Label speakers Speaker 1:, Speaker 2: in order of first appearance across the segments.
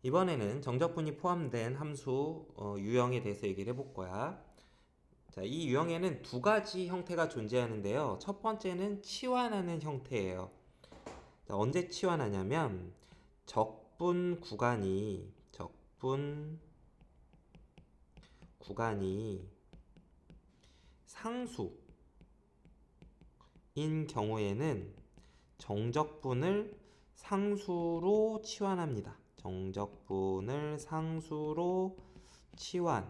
Speaker 1: 이번에는 정적분이 포함된 함수 유형에 대해서 얘기를 해볼 거야. 자, 이 유형에는 두 가지 형태가 존재하는데요. 첫 번째는 치환하는 형태예요. 자, 언제 치환하냐면 적분 구간이 상수인 경우에는 정적분을 상수로 치환합니다. 정적분을 상수로 치환해서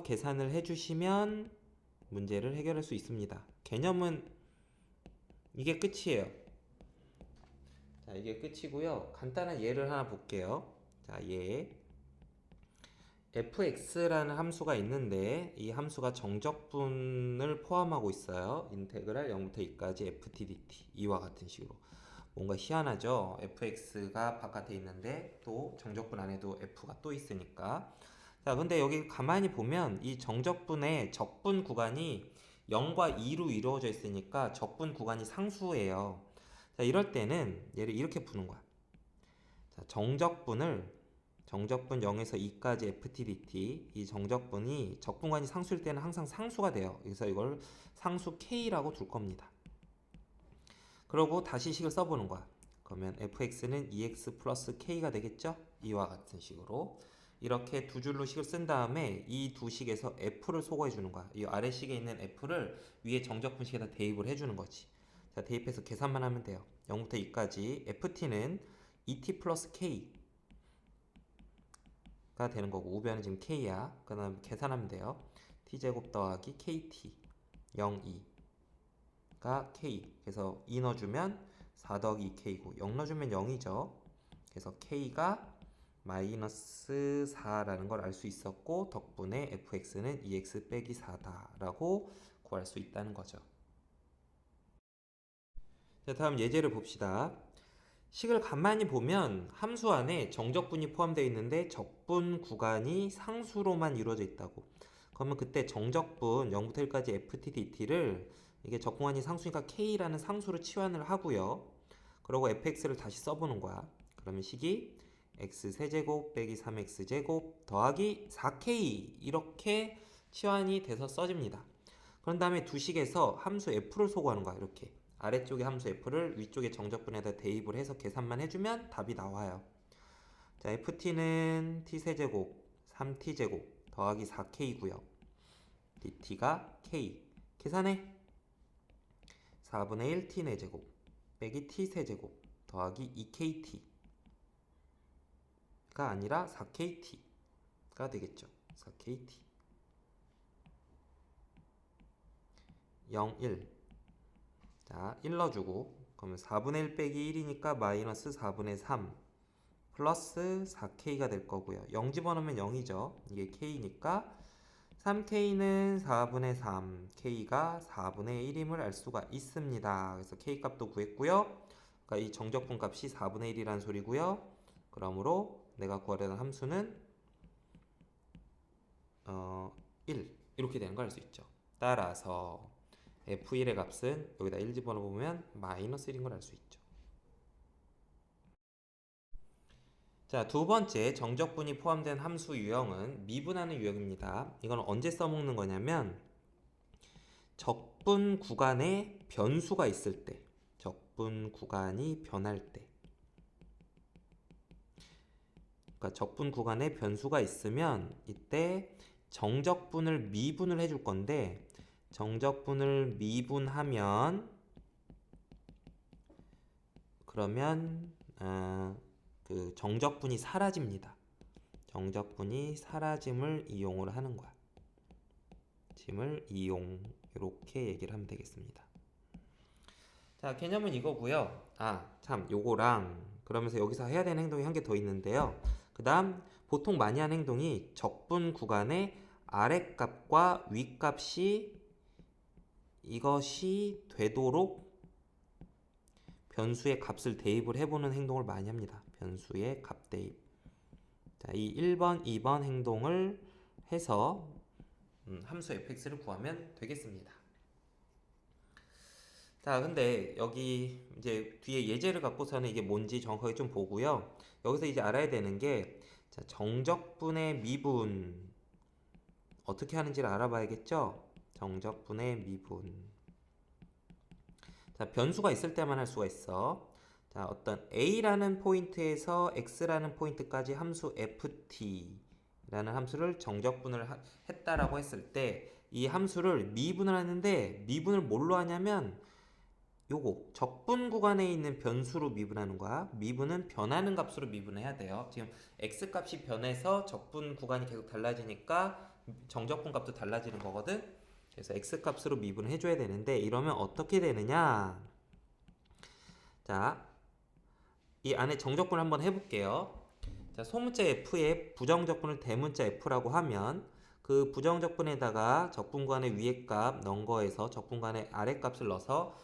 Speaker 1: 계산을 해주시면 문제를 해결할 수 있습니다. 개념은 이게 끝이에요. 자, 이게 끝이고요. 간단한 예를 하나 볼게요. 자, fx라는 함수가 있는데 이 함수가 정적분을 포함하고 있어요. 인테그랄 0부터 2까지 ft dt 이와 같은 식으로. 뭔가 희한하죠. fx가 바깥에 있는데 또 정적분 안에도 f가 또 있으니까. 자, 근데 여기 가만히 보면 이 정적분의 적분 구간이 0과 2로 이루어져 있으니까 적분 구간이 상수예요. 자, 이럴 때는 얘를 이렇게 푸는 거야. 자, 정적분 0에서 2까지 ftdt 이 정적분이 적분관이 상수일 때는 항상 상수가 돼요. 그래서 이걸 상수 k라고 둘 겁니다. 그러고 다시 식을 써보는 거야. 그러면 fx는 2x 플러스 k가 되겠죠? 이와 같은 식으로 이렇게 두 줄로 식을 쓴 다음에 이 두 식에서 f를 소거해 주는 거야. 이 아래 식에 있는 f를 위에 정적분 식에다 대입을 해주는 거지. 자, 대입해서 계산만 하면 돼요. 0부터 2까지 ft는 2t 플러스 k가 되는 거고 우변은 지금 k야. 그 다음 계산하면 돼요. t제곱 더하기 kt 0, 2가 k. 그래서 2 넣어주면 4 더하기 2k고 0 넣어주면 0이죠. 그래서 k가 마이너스 4라는 걸 알 수 있었고 덕분에 fx는 2x 빼기 4다라고 구할 수 있다는 거죠. 자, 다음 예제를 봅시다. 식을 가만히 보면 함수 안에 정적분이 포함되어 있는데 적분 구간이 상수로만 이루어져 있다고. 그러면 그때 정적분 0부터 1까지 ftdt를 이게 적분관이 상수니까 k라는 상수로 치환을 하고요. 그리고 fx를 다시 써보는 거야. 그러면 식이 x세제곱 빼기 3x제곱 더하기 4k 이렇게 치환이 돼서 써집니다. 그런 다음에 두 식에서 함수 f를 소거하는 거야. 이렇게 아래쪽에 함수 f를 위쪽에 정적분에다 대입을 해서 계산만 해주면 답이 나와요. 자, ft는 t세제곱 3t제곱 더하기 4k고요. dt가 k. 계산해. 4분의 1 t내제곱 빼기 t세제곱 더하기 2kt가 아니라 4kt가 되겠죠. 4kt 0, 1. 자, 1 넣어주고 그러면 4분의 1 빼기 1이니까 마이너스 4분의 3 플러스 4k가 될 거고요. 0 집어넣으면 0이죠. 이게 k니까 3k는 4분의 3, k가 4분의 1임을 알 수가 있습니다. 그래서 k 값도 구했고요. 그러니까 이 정적분 값이 4분의 1이라는 소리고요. 그러므로 내가 구하려는 함수는 1 이렇게 되는 걸 알 수 있죠. 따라서 f1의 값은 여기다 1 집어넣으면 마이너스 1인 걸 알 수 있죠. 자, 두 번째 정적분이 포함된 함수 유형은 미분하는 유형입니다. 이건 언제 써먹는 거냐면 적분 구간에 변수가 있을 때, 적분 구간이 변할 때, 그러니까 적분 구간에 변수가 있으면 이때 정적분을 미분을 해줄 건데 정적분을 미분하면 그러면 그 정적분이 사라집니다. 정적분이 사라짐을 이용을 하는 거야. 짐을 이용 이렇게 얘기를 하면 되겠습니다. 자, 개념은 이거고요. 아, 참 요거랑 그러면서 여기서 해야 되는 행동이 한 개 더 있는데요. 그 다음 보통 많이 하는 행동이 적분 구간의 아랫값과 윗값이 이것이 되도록 변수의 값을 대입을 해보는 행동을 많이 합니다. 변수의 값 대입. 자, 이 1번, 2번 행동을 해서 함수 fx를 구하면 되겠습니다. 자, 근데 여기 이제 뒤에 예제를 갖고서는 이게 뭔지 정확하게 좀 보고요. 여기서 이제 알아야 되는 게, 자, 정적분의 미분 어떻게 하는지를 알아봐야겠죠? 정적분의 미분. 자, 변수가 있을 때만 할 수가 있어. 자, 어떤 a라는 포인트에서 x라는 포인트까지 함수 ft라는 함수를 정적분을 했다라고 했을 때 이 함수를 미분을 하는데 미분을 뭘로 하냐면 요거 적분 구간에 있는 변수로 미분하는 거야. 미분은 변하는 값으로 미분해야 돼요. 지금 x 값이 변해서 적분 구간이 계속 달라지니까 정적분 값도 달라지는 거거든. 그래서 x 값으로 미분을 해줘야 되는데 이러면 어떻게 되느냐? 자, 이 안에 정적분을 한번 해볼게요. 자, 소문자 f에 부정적분을 대문자 f라고 하면 그 부정적분에다가 적분간의 위에 값 넣은 거에서 적분간의 아래 값을 넣어서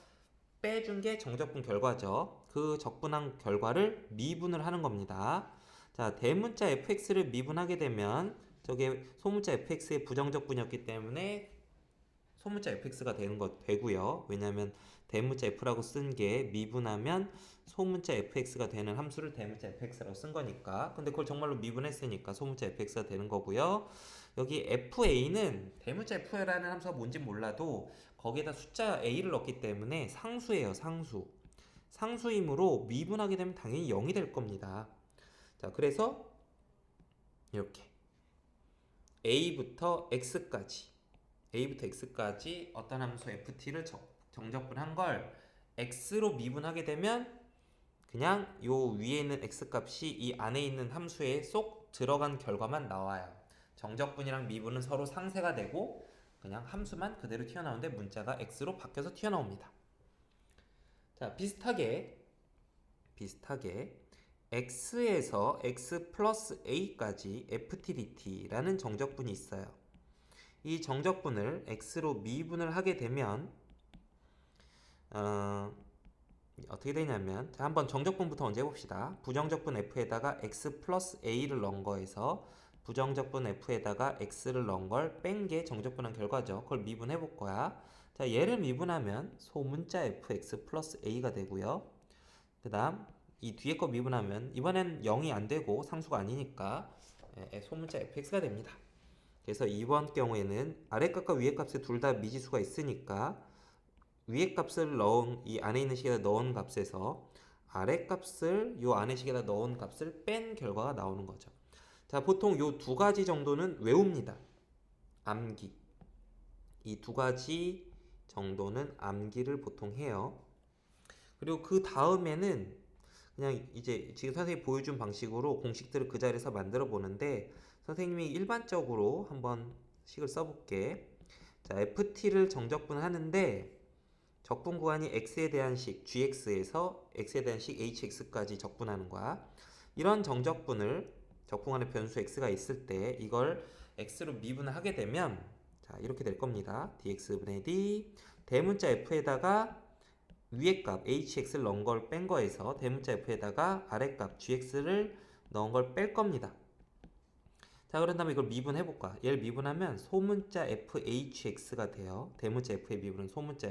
Speaker 1: 빼준 게 정적분 결과죠. 그 적분한 결과를 미분을 하는 겁니다. 자, 대문자 fx를 미분하게 되면 저게 소문자 fx의 부정적분이었기 때문에 소문자 fx가 되고요. 왜냐하면 대문자 f라고 쓴 게 미분하면 소문자 fx가 되는 함수를 대문자 fx라고 쓴 거니까. 근데 그걸 정말로 미분했으니까 소문자 fx가 되는 거고요. 여기 fa는 대문자 f라는 함수가 뭔지 몰라도 거기에다 숫자 a를 넣기 때문에 상수예요, 상수. 상수이므로 미분하게 되면 당연히 0이 될 겁니다. 자, 그래서 이렇게 a부터 x까지 어떤 함수 ft를 정적분한 걸 x로 미분하게 되면 그냥 요 위에 있는 x값이 이 안에 있는 함수에 쏙 들어간 결과만 나와요. 정적분이랑 미분은 서로 상쇄가 되고 그냥 함수만 그대로 튀어나오는데 문자가 x로 바뀌어서 튀어나옵니다. 자, 비슷하게 x에서 x 플러스 a까지 ftdt라는 정적분이 있어요. 이 정적분을 x로 미분을 하게 되면 어떻게 되냐면, 자, 한번 정적분부터 먼저 해봅시다. 부정적분 f에다가 x 플러스 a를 넣은 거에서 부정적분 f에다가 x를 넣은 걸 뺀 게 정적분한 결과죠. 그걸 미분해 볼 거야. 자, 얘를 미분하면 소문자 fx 플러스 a가 되고요. 그 다음 이 뒤에 거 미분하면 이번엔 0이 안 되고 상수가 아니니까 소문자 fx가 됩니다. 그래서 이번 경우에는 아래 값과 위에 값에 둘 다 미지수가 있으니까 위에 값을 넣은 이 안에 있는 식에다 넣은 값에서 아래 값을 요 안에 식에다 넣은 값을 뺀 결과가 나오는 거죠. 자, 보통 요 두 가지 정도는 외웁니다. 암기. 이 두 가지 정도는 암기를 보통 해요. 그리고 그 다음에는 그냥 이제 지금 선생님이 보여준 방식으로 공식들을 그 자리에서 만들어 보는데 선생님이 일반적으로 한번 식을 써볼게. 자, ft를 정적분하는데 적분 구간이 x에 대한 식 gx에서 x에 대한 식 hx까지 적분하는 거야. 이런 정적분을 적분간에 변수 x가 있을 때 이걸 x로 미분을 하게 되면 자, 이렇게 될 겁니다. dx분의 d 대문자 f에다가 위에 값 hx를 넣은 걸 뺀 거에서 대문자 f에다가 아래 값 gx를 넣은 걸 뺄 겁니다. 자, 그런 다음에 이걸 미분해 볼까? 얘를 미분하면 소문자 fhx가 돼요. 대문자 f의 미분은 소문자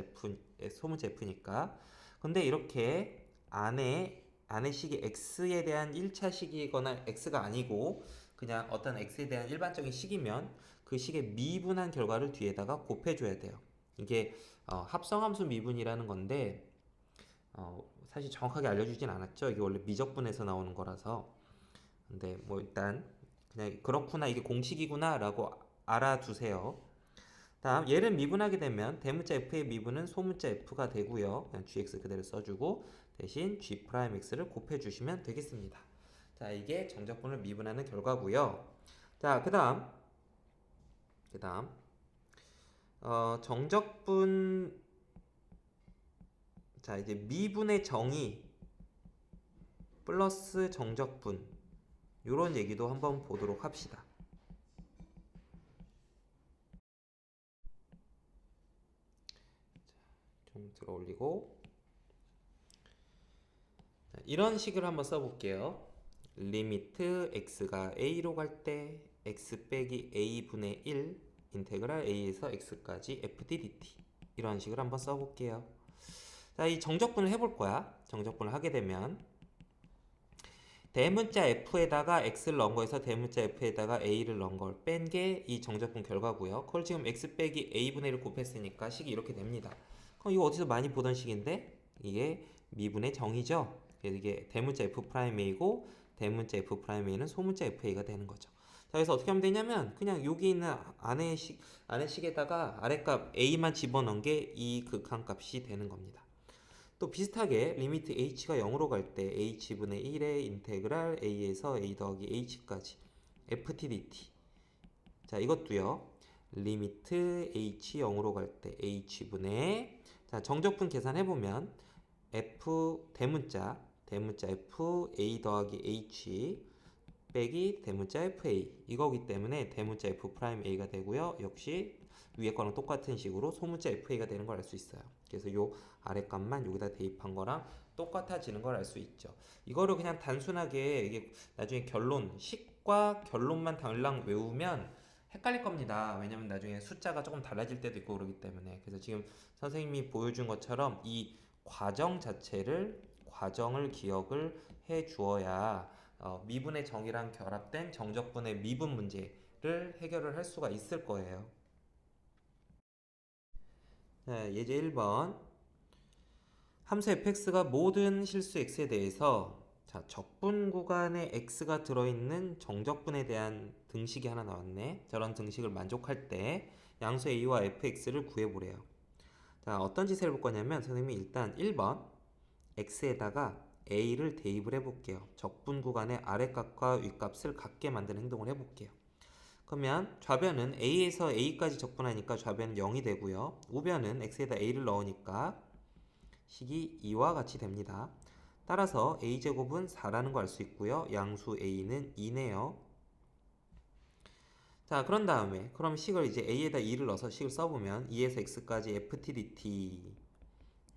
Speaker 1: f니까. 근데 이렇게 안에 식이 x에 대한 1차 식이거나 x가 아니고 그냥 어떤 x에 대한 일반적인 식이면 그 식의 미분한 결과를 뒤에다가 곱해줘야 돼요. 이게 합성함수 미분이라는 건데 사실 정확하게 알려주진 않았죠. 이게 원래 미적분에서 나오는 거라서. 근데 뭐 일단 그냥 그렇구나, 이게 공식이구나 라고 알아두세요. 다음 얘를 미분하게 되면 대문자 f의 미분은 소문자 f가 되고요. 그냥 gx 그대로 써주고 대신 g'x를 곱해주시면 되겠습니다. 자, 이게 정적분을 미분하는 결과고요. 자, 그 다음 정적분, 자, 이제 미분의 정의 플러스 정적분 이런 얘기도 한번 보도록 합시다. 좀 들어 올리고 이런 식을 한번 써볼게요. 리미트 x가 a로 갈 때 x 빼기 a분의 1 인테그랄 a에서 x까지 fddt 이런 식을 한번 써볼게요. 자, 이 정적분을 해볼 거야. 정적분을 하게 되면 대문자 f에다가 x를 넣은 거에서 대문자 f에다가 a를 넣은 걸 뺀 게 이 정적분 결과고요. 그걸 지금 x 빼기 a분의 1을 곱했으니까 식이 이렇게 됩니다. 그럼 이거 어디서 많이 보던 식인데 이게 미분의 정이죠. 그래서 이게 대문자 f'a고 대문자 f'a는 소문자 fa가 되는 거죠. 자, 그래서 어떻게 하면 되냐면 그냥 여기 있는 안의 식에다가 아래값 a만 집어넣은 게 이 극한값이 되는 겁니다. 또 비슷하게 리미트 h가 0으로 갈 때 h분의 1의 인테그랄 a에서 a 더하기 h까지 ft dt. 자, 이것도요. 리미트 h 0으로 갈 때 h분의, 자, 정적분 계산해보면 f 대문자 f a 더하기 h 빼기 대문자 fa 이거기 때문에 대문자 f 프라임 a가 되고요. 역시 위에 거랑 똑같은 식으로 소문자 fa가 되는 걸 알 수 있어요. 그래서 요 아래 값만 여기다 대입한 거랑 똑같아지는 걸 알 수 있죠. 이거를 그냥 단순하게 이게 나중에 식과 결론만 달랑 외우면 헷갈릴 겁니다. 왜냐면 나중에 숫자가 조금 달라질 때도 있고 그러기 때문에. 그래서 지금 선생님이 보여준 것처럼 이 과정을 기억을 해 주어야 미분의 정이랑 결합된 정적분의 미분 문제를 해결을 할 수가 있을 거예요. 자, 예제 1번. 함수 fx가 모든 실수 x에 대해서, 자, 적분 구간에 x가 들어있는 정적분에 대한 등식이 하나 나왔네. 저런 등식을 만족할 때 양수 a와 fx를 구해보래요. 자, 어떤 짓을 해볼 거냐면 선생님이 일단 1번 x에다가 a를 대입을 해볼게요. 적분 구간의 아래값과 윗값을 같게 만드는 행동을 해볼게요. 그러면 좌변은 a에서 a까지 적분하니까 좌변은 0이 되고요. 우변은 x에다 a를 넣으니까 식이 2와 같이 됩니다. 따라서 a제곱은 4라는 걸 알 수 있고요. 양수 a는 2네요. 자, 그런 다음에 그럼 식을 이제 a에다 2를 넣어서 식을 써보면 2에서 x까지 ft dt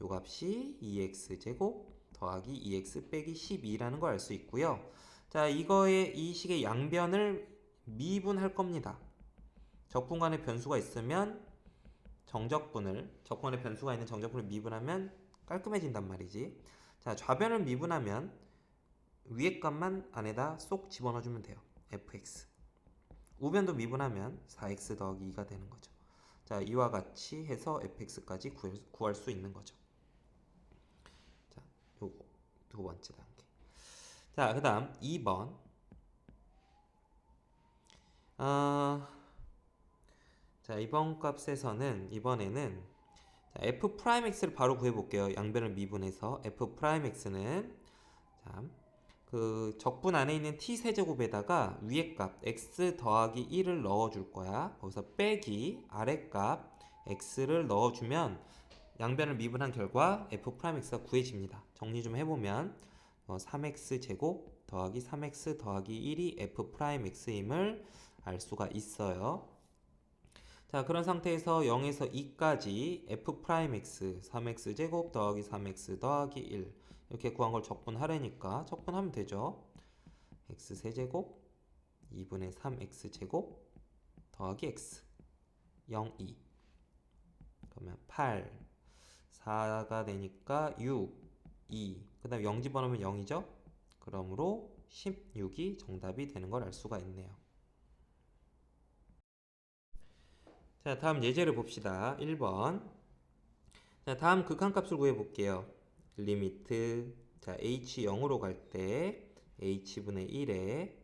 Speaker 1: 요 값이 2x제곱 더하기 2x 빼기 12라는 걸 알 수 있고요. 자, 이 식의 양변을 미분할 겁니다. 적분간에 변수가 있으면 적분간에 변수가 있는 정적분을 미분하면 깔끔해진단 말이지. 자, 좌변을 미분하면 위에 값만 안에다 쏙 집어넣어주면 돼요. fx. 우변도 미분하면 4x 더하기 2가 되는 거죠. 자, 이와 같이 해서 fx까지 구할 수 있는 거죠. 자, 요거 두 번째 단계. 자, 그 다음 2번. 자, 이번에는 자, f'x를 바로 구해볼게요. 양변을 미분해서 f'x는 자, 그 적분 안에 있는 t 세제곱에다가 위에 값 x 더하기 1을 넣어줄 거야. 거기서 빼기 아래 값 x를 넣어주면 양변을 미분한 결과 f'x가 구해집니다. 정리 좀 해보면 3x 제곱 더하기 3x 더하기 1이 f'x임을 알 수가 있어요. 자, 그런 상태에서 0에서 2까지 f'x 3x 제곱 더하기 3x 더하기 1 이렇게 구한 걸 적분하려니까 적분하면 되죠. x 세제곱 2분의 3x 제곱 더하기 x 0, 2 그러면 8 4가 되니까 6 2 그 다음 0 집어넣으면 0이죠. 그러므로 16이 정답이 되는 걸 알 수가 있네요. 자, 다음 예제를 봅시다. 1번. 자, 다음 극한값을 구해볼게요. 리미트, 자, h 0으로 갈 때 h분의 1에,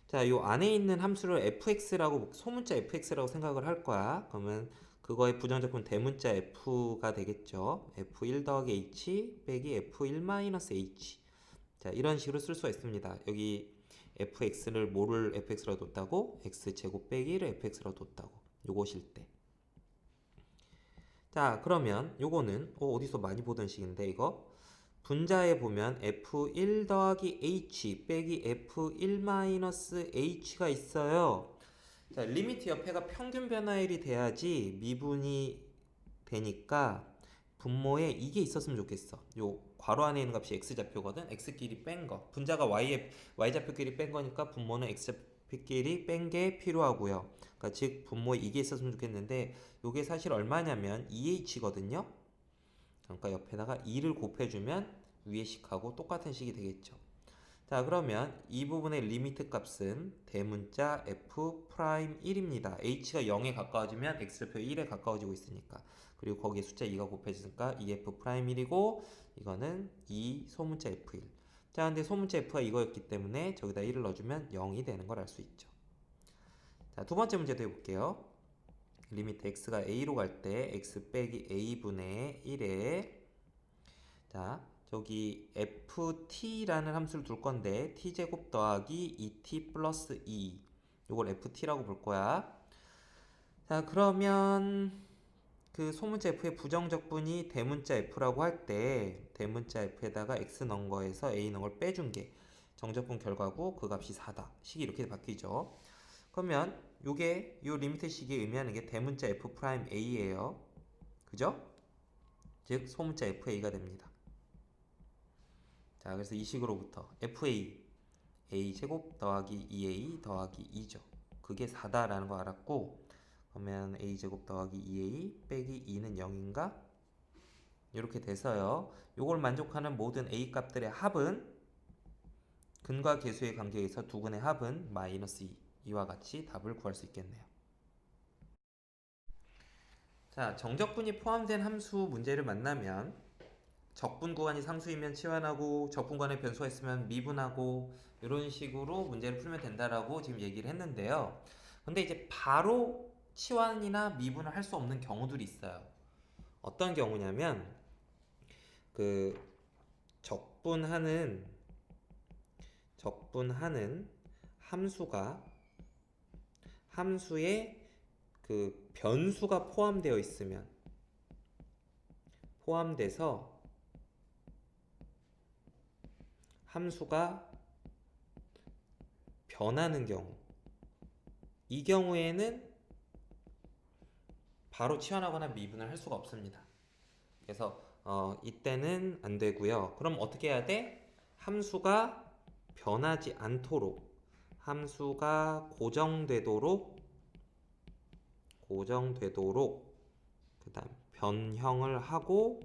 Speaker 1: 자, 요 안에 있는 함수를 fx라고, 소문자 fx라고 생각을 할 거야. 그러면 그거의 부정적분 대문자 f가 되겠죠. f1 더하기 h 빼기 f1-h. 자, 이런 식으로 쓸 수가 있습니다. 여기 fx를 뭐를 fx라고 뒀다고? x제곱 빼기 1을 fx라고 뒀다고. 요것일 때. 자, 그러면 요거는 어디서 많이 보던 식인데 이거 분자에 보면 f1 더하기 h 빼기 f1-h가 있어요. 자, 리미트 옆에가 평균 변화율이 돼야지 미분이 되니까 분모에 이게 있었으면 좋겠어. 요 괄호 안에 있는 값이 x좌표거든. x끼리 뺀 거. 분자가 y좌표끼리 뺀 거니까 분모는 x좌표끼리 뺀 게 필요하고요. 그러니까 즉 분모에 이게 있었으면 좋겠는데 요게 사실 얼마냐면 2h거든요. 그러니까 옆에다가 2를 곱해주면 위에 식하고 똑같은 식이 되겠죠. 자, 그러면 이 부분의 리미트 값은 대문자 f 프라임 1입니다. h가 0에 가까워지면 x표 1에 가까워지고 있으니까. 그리고 거기에 숫자 2가 곱해지니까 2f 프라임 1이고 이거는 2 소문자 f1. 자, 근데 소문자 f가 이거였기 때문에 저기다 1을 넣어주면 0이 되는 걸 알 수 있죠. 자, 두 번째 문제도 해볼게요. 리미트 x가 a로 갈 때 x 빼기 a분의 1에 자, 저기 ft라는 함수를 둘 건데 t제곱 더하기 2t 플러스 2 요걸 ft라고 볼 거야. 자, 그러면 그 소문자 f의 부정적분이 대문자 f라고 할 때 대문자 f에다가 x 넣은 거에서 a 넣은 걸 빼준 게 정적분 결과고 그 값이 4다. 식이 이렇게 바뀌죠. 그러면 요게 요 리미트 식이 의미하는 게 대문자 f 프라임 a예요. 그죠? 즉 소문자 fa가 됩니다. 자, 그래서 이 식으로부터 fa a 제곱 더하기 2a 더하기 2죠. 그게 4다라는 거 알았고 그러면 a 제곱 더하기 2a 빼기 2는 0인가? 이렇게 돼서요. 요걸 만족하는 모든 a 값들의 합은 근과 계수의 관계에서 두 근의 합은 마이너스 2 이와 같이 답을 구할 수 있겠네요. 자, 정적분이 포함된 함수 문제를 만나면 적분 구간이 상수이면 치환하고 적분 구간에 변수가 있으면 미분하고 이런 식으로 문제를 풀면 된다라고 지금 얘기를 했는데요. 근데 이제 바로 치환이나 미분을 할 수 없는 경우들이 있어요. 어떤 경우냐면 그 적분하는 함수가 함수에 그 변수가 포함되어 있으면 포함돼서 함수가 변하는 경우 이 경우에는 바로 치환하거나 미분을 할 수가 없습니다. 그래서 이때는 안 되고요. 그럼 어떻게 해야 돼? 함수가 변하지 않도록 함수가 고정되도록 그다음 변형을 하고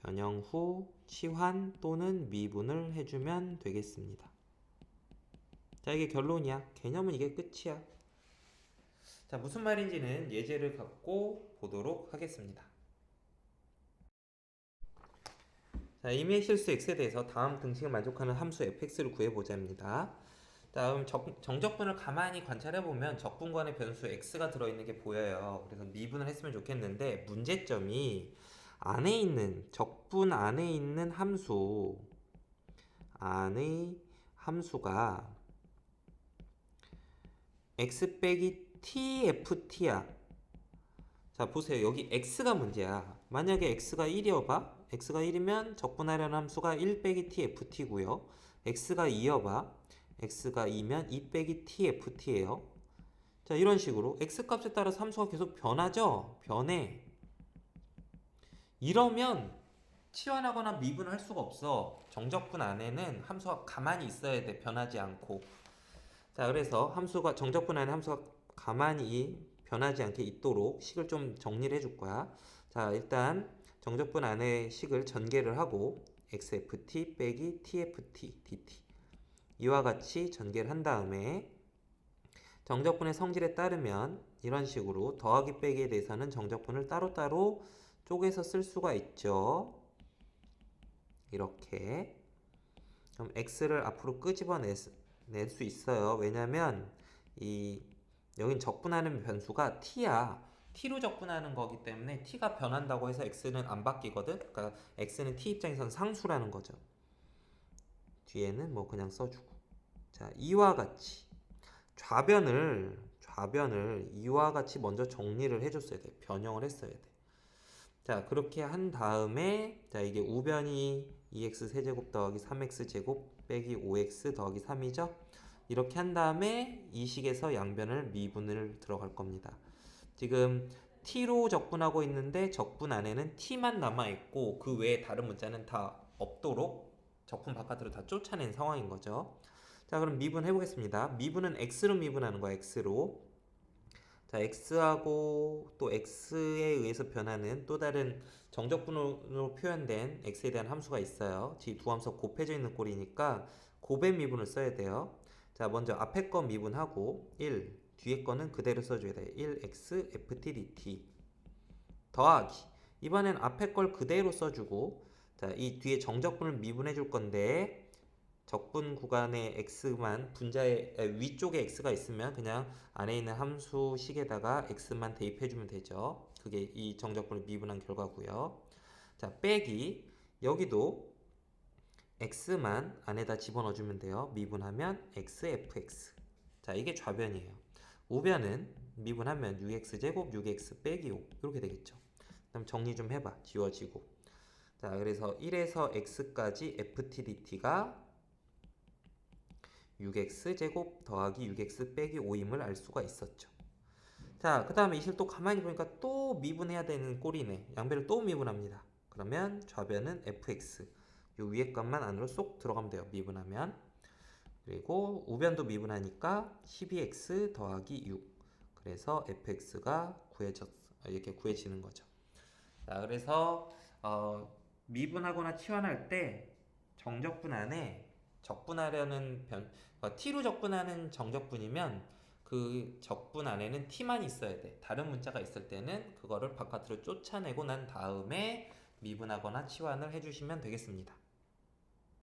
Speaker 1: 변형 후 치환 또는 미분을 해주면 되겠습니다. 자, 이게 결론이야. 개념은 이게 끝이야. 자, 무슨 말인지는 예제를 갖고 보도록 하겠습니다. 자, 임의의 실수 x에 대해서 다음 등식을 만족하는 함수 fx를 구해보자입니다. 다음 정적분을 가만히 관찰해보면 적분간의 변수 x가 들어있는 게 보여요. 그래서 미분을 했으면 좋겠는데 문제점이 안에 있는 적분 안에 있는 함수 안의 함수가 x 빼기 tft야. 자, 보세요. 여기 x가 문제야. 만약에 x가 1이어봐. x가 1이면 적분하려는 함수가 1 빼기 tft고요. x가 2여봐. x가 2면 2 빼기 tft예요. 자, 이런 식으로 x값에 따라서 함수가 계속 변하죠? 변해. 이러면 치환하거나 미분을 할 수가 없어. 정적분 안에는 함수가 가만히 있어야 돼. 변하지 않고. 자, 그래서 정적분 안에 함수가 가만히 변하지 않게 있도록 식을 좀 정리를 해줄 거야. 자, 일단 정적분 안에 식을 전개를 하고 xft 빼기 tft dt 이와 같이 전개를 한 다음에 정적분의 성질에 따르면 이런 식으로 더하기 빼기에 대해서는 정적분을 따로따로 쪼개서 쓸 수가 있죠. 이렇게. 그럼 x를 앞으로 끄집어낼 수 있어요. 왜냐면 여긴 적분하는 변수가 t야. t로 적분하는 거기 때문에 t가 변한다고 해서 x는 안 바뀌거든. 그러니까 x는 t 입장에서는 상수라는 거죠. 뒤에는 뭐 그냥 써주고. 자, 이와 같이 좌변을 이와 같이 먼저 정리를 해줬어야 돼. 변형을 했어야 돼. 자, 그렇게 한 다음에 자, 이게 우변이 2x 세제곱 더하기 3x 제곱 빼기 5x 더하기 3이죠. 이렇게 한 다음에 이 식에서 양변을 미분을 들어갈 겁니다. 지금 t로 적분하고 있는데 적분 안에는 t만 남아있고 그 외에 다른 문자는 다 없도록 적분 바깥으로 다 쫓아낸 상황인 거죠. 자, 그럼 미분 해보겠습니다. 미분은 x로 미분하는 거야. x로. 자, x하고 또 x에 의해서 변하는 또 다른 정적분으로 표현된 x에 대한 함수가 있어요. 이 두 함수가 곱해져 있는 꼴이니까 곱의 미분을 써야 돼요. 자, 먼저 앞에 거 미분하고 1, 뒤에 거는 그대로 써줘야 돼. 1x ft dt 더하기. 이번엔 앞에 걸 그대로 써주고, 자, 이 뒤에 정적분을 미분해 줄 건데 적분 구간에 x만 분자의 위쪽에 x가 있으면 그냥 안에 있는 함수식에다가 x만 대입해주면 되죠. 그게 이 정적분을 미분한 결과고요. 자, 빼기 여기도 x만 안에다 집어넣어주면 돼요. 미분하면 xfx. 자, 이게 좌변이에요. 우변은 미분하면 6x제곱 6x 빼기 5 이렇게 되겠죠. 그럼 정리 좀 해봐. 지워지고. 자, 그래서 1에서 x까지 ftdt가 6x제곱 더하기 6x 빼기 5임을 알 수가 있었죠. 자, 그 다음에 이 실 또 가만히 보니까 또 미분해야 되는 꼴이네. 양배를 또 미분합니다. 그러면 좌변은 fx. 요 위에 것만 안으로 쏙 들어가면 돼요. 미분하면. 그리고 우변도 미분하니까 12x 더하기 6. 그래서 fx가 이렇게 구해지는 거죠. 자, 그래서 미분하거나 치환할 때 정적분 안에 적분하려는 t로 적분하는 정적분이면 그 적분 안에는 t만 있어야 돼. 다른 문자가 있을 때는 그거를 바깥으로 쫓아내고 난 다음에 미분하거나 치환을 해주시면 되겠습니다.